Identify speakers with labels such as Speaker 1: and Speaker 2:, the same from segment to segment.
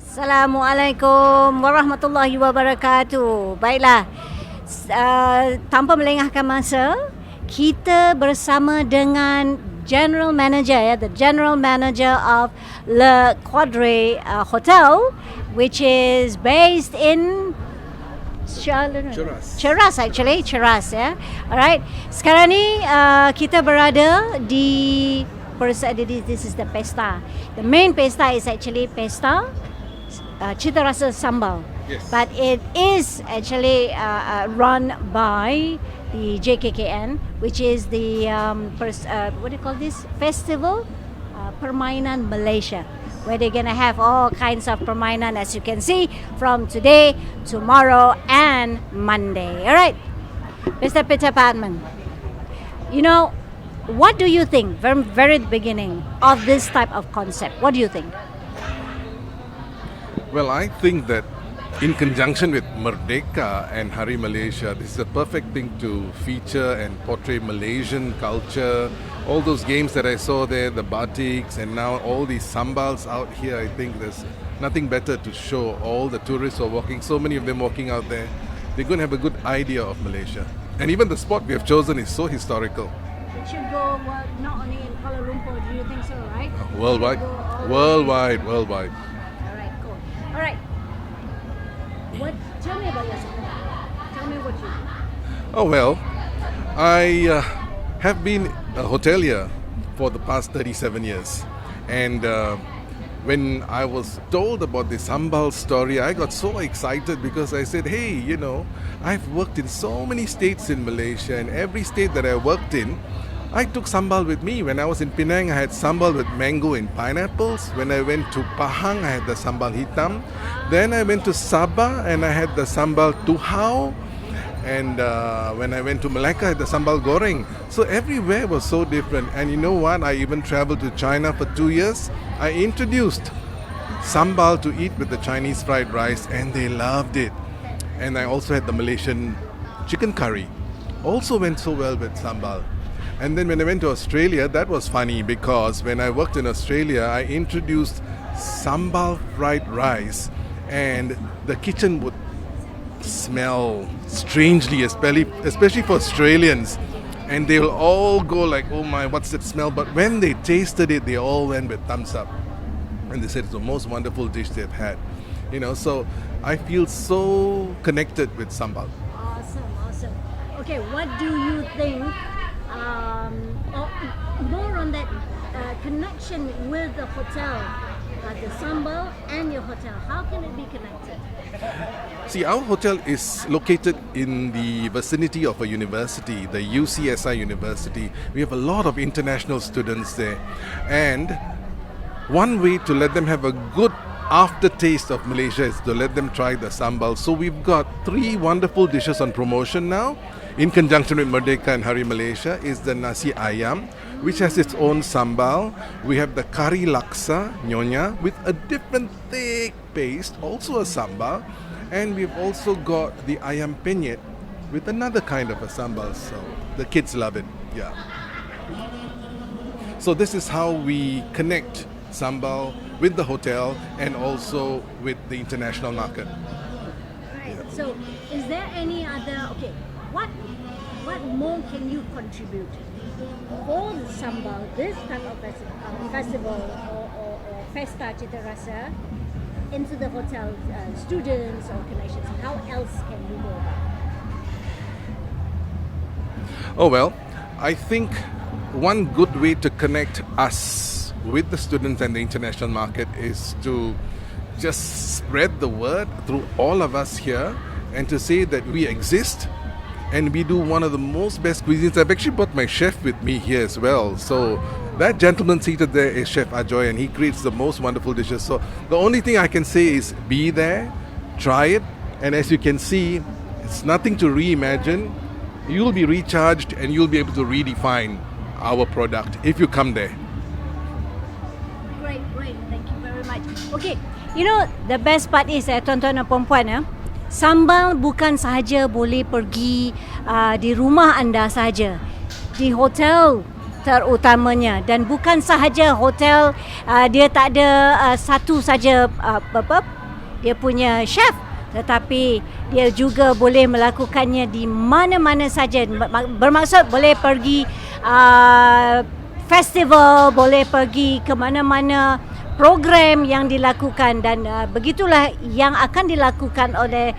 Speaker 1: Assalamualaikum warahmatullahi wabarakatuh. Baiklah, tanpa melengahkan masa, kita bersama dengan General Manager, the General Manager of Le Quadri Hotel, which is based in Cheras actually, Cheras ya. Alright. Sekarang ni kita berada di this is the pesta. The main pesta is actually pesta cita rasa sambal.
Speaker 2: Yes.
Speaker 1: But it is actually run by the JKKN, which is the what do you call this festival? Permainan Malaysia, where they're gonna have all kinds of permainan, as you can see, from today, tomorrow, and Monday. All right, Mr. Peter Padman. You know, what do you think from very beginning of this type of concept? What do you think?
Speaker 2: Well, I think that in conjunction with MEREKA and Hari Malaysia, this is a perfect thing to feature and portray Malaysian culture. All those games that I saw there, the batiks, and now all these sambals out here, I think there's nothing better to show all the tourists who are walking, so many of them walking out there. They're going to have a good idea of Malaysia. And even the spot we have chosen is so historical.
Speaker 1: It should go not only in Kuala Lumpur, do you think so, right?
Speaker 2: Worldwide. Worldwide.
Speaker 1: All right, cool. All right. Tell me about yourself. Tell me what you do.
Speaker 2: Oh, well, I have been a hotelier for the past 37 years. And when I was told about the Sambal story, I got so excited because I said, hey, you know, I've worked in so many states in Malaysia, and every state that I worked in, I took sambal with me. When I was in Penang, I had sambal with mango and pineapples. When I went to Pahang, I had the sambal hitam. Then I went to Sabah and I had the sambal tuhau. And when I went to Malacca, I had the sambal goreng. So everywhere was so different. And you know what? I even traveled to China for 2 years. I introduced sambal to eat with the Chinese fried rice, and they loved it. And I also had the Malaysian chicken curry. Also went so well with sambal. And then when I went to Australia, that was funny because when I worked in Australia, I introduced sambal fried rice, and the kitchen would smell strangely, especially for Australians. And they will all go like, oh my, what's that smell? But when they tasted it, they all went with thumbs up. And they said it's the most wonderful dish they've had. You know, so I feel so connected with sambal.
Speaker 1: Awesome. Okay, what do you think? More on that connection with the hotel, the sambal and your hotel. How can it be connected?
Speaker 2: See, our hotel is located in the vicinity of a university, the UCSI University. We have a lot of international students there. And one way to let them have a good aftertaste of Malaysia is to let them try the sambal. So we've got 3 wonderful dishes on promotion now. In conjunction with MEREKA and Hari Malaysia is the nasi ayam, which has its own sambal. We have the kari laksa, nyonya, with a different thick paste, also a sambal. And we've also got the ayam penyet with another kind of a sambal. So the kids love it, yeah. So this is how we connect sambal with the hotel and also with the international market.
Speaker 1: Right. Yeah. So is there any other, what more can you contribute for the sambal, this type of festival or Festa Cita Rasa, into the hotel students or connections? How else can you go about it?
Speaker 2: Oh well, I think one good way to connect us with the students and the international market is to just spread the word through all of us here and to say that we exist. And we do one of the most best cuisines. I've actually brought my chef with me here as well. So that gentleman seated there is Chef Ajoy, and he creates the most wonderful dishes. So the only thing I can say is be there, try it, and as you can see, it's nothing to reimagine. You'll be recharged and you'll be able to redefine our product if you come there.
Speaker 1: Great. Thank you very much. Okay, you know the best part is tuan-tuan dan puan-puan, sambal bukan sahaja boleh pergi di rumah anda sahaja, di hotel terutamanya, dan bukan sahaja hotel dia tak ada satu saja dia punya chef, tetapi dia juga boleh melakukannya di mana-mana saja. Bermaksud boleh pergi festival, boleh pergi ke mana-mana program yang dilakukan, dan begitulah yang akan dilakukan oleh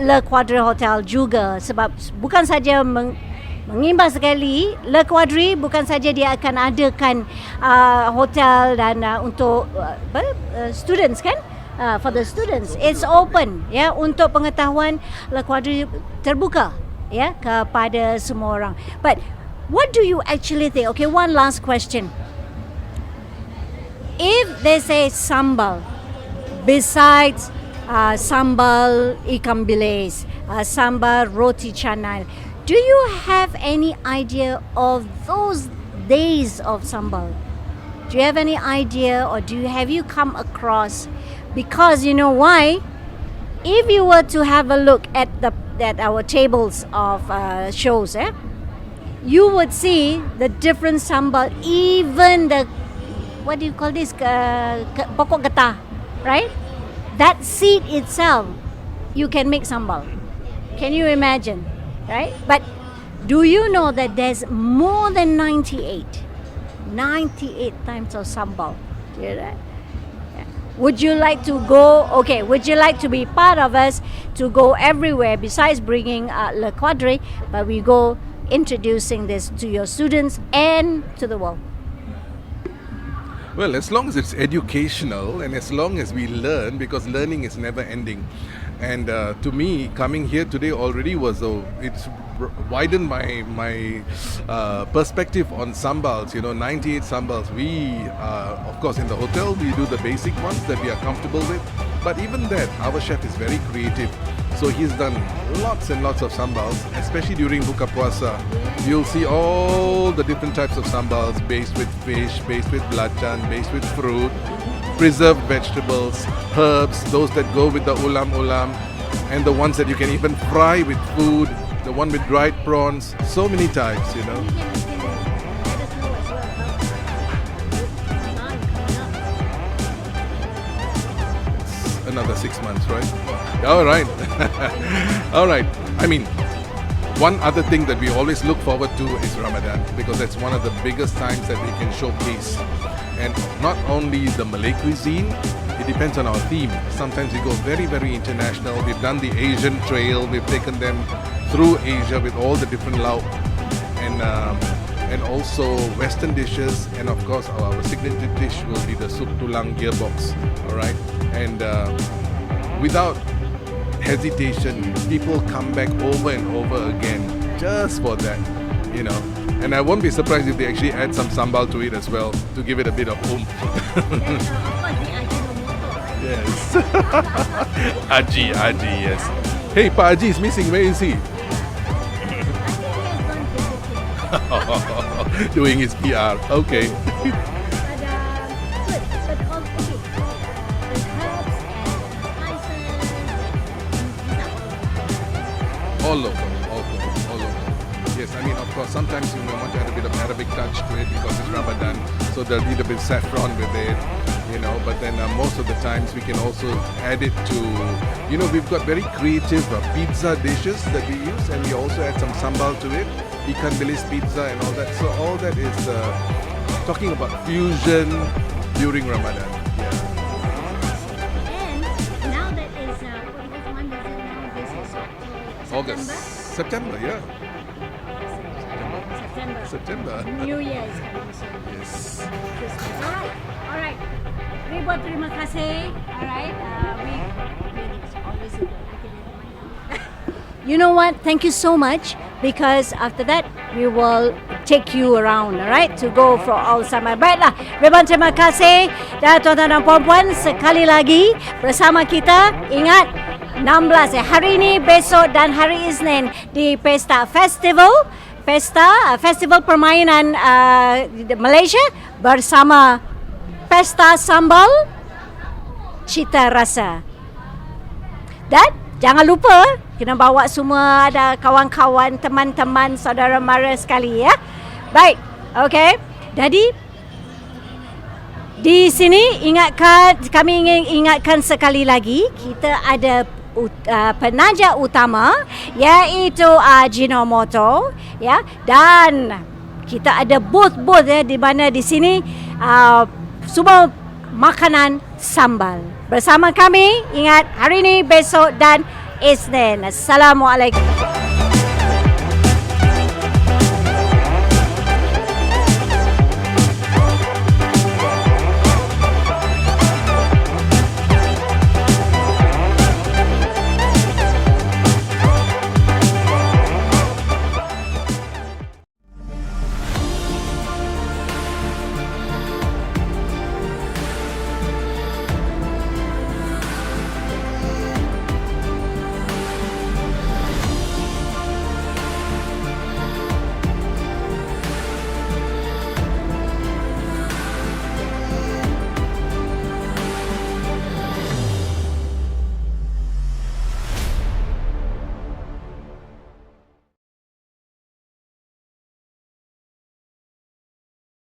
Speaker 1: Le Quadri Hotel juga, sebab bukan saja mengimbas sekali Le Quadri, bukan saja dia akan adakan hotel dan untuk students kan, for the students it's open ya, untuk pengetahuan Le Quadri terbuka ya kepada semua orang. But what do you actually think? Okay, one last question. If they say sambal, besides sambal ikan bilis, sambal roti canai, do you have any idea of those days of sambal? Do you have any idea, or have you come across? Because you know why? If you were to have a look at our tables of shows, you would see the different sambal, even the, what do you call this? Pokok getah, right? That seed itself, you can make sambal. Can you imagine, right? But do you know that there's more than 98 times of sambal? Do you know that? Yeah. Would you like to go? Okay, would you like to be part of us to go everywhere besides bringing Le Quadri, but we go introducing this to your students and to the world?
Speaker 2: Well, as long as it's educational and as long as we learn, because learning is never ending. And to me, coming here today already it's widened my perspective on sambals. 98 sambals. We, of course, in the hotel, we do the basic ones that we are comfortable with. But even that, our chef is very creative. So he's done lots and lots of sambals, especially during Buka Puasa. You'll see all the different types of sambals, based with fish, based with belacan, based with fruit, preserved vegetables, herbs, those that go with the ulam-ulam, and the ones that you can even fry with food, the one with dried prawns, so many types, Another 6 months, right? All right. All right. I mean, one other thing that we always look forward to is Ramadan, because that's one of the biggest times that we can showcase. And not only the Malay cuisine, it depends on our theme. Sometimes we go very, very international. We've done the Asian trail. We've taken them through Asia with all the different lauk, and also Western dishes. And of course, our signature dish will be the soup tulang gearbox. All right. And without hesitation, people come back over and over again just for that, And I won't be surprised if they actually add some sambal to it as well to give it a bit of oomph. Yes. Aji, yes. Hey, Pa Aji is missing. Where is he? Doing his PR. Okay. All local. Yes, I mean, of course, sometimes you may want to add a bit of Arabic touch to it because it's Ramadan, so there'll be a bit of saffron with it, but then most of the times we can also add it to, we've got very creative pizza dishes that we use, and we also add some sambal to it, ikan bilis pizza and all that. So all that is talking about fusion during Ramadan. August. September, yeah. September.
Speaker 1: New Year is coming soon.
Speaker 2: Yes.
Speaker 1: Christmas. All right. Ribuan terima kasih. All right. It's always a good. I can never mind now. You know what? Thank you so much, because after that we will take you around, all right, to go for all summer. Baiklah. Ribuan terima kasih. Dan tuan-tuan dan puan-puan, sekali lagi bersama kita, ingat 16 hari ini, besok dan hari Isnin di Pesta Festival Permainan Malaysia bersama Pesta Sambal Cita Rasa. Dan jangan lupa kena bawa semua, ada kawan-kawan, teman-teman, saudara mara sekali ya. Baik, okey. Jadi Di sini kami ingin ingatkan sekali lagi, kita ada penaja utama iaitu Ajinomoto, ya, dan kita ada booth-booth ya, di mana di sini semua makanan sambal. Bersama kami, ingat hari ini, besok dan Isnin. Assalamualaikum.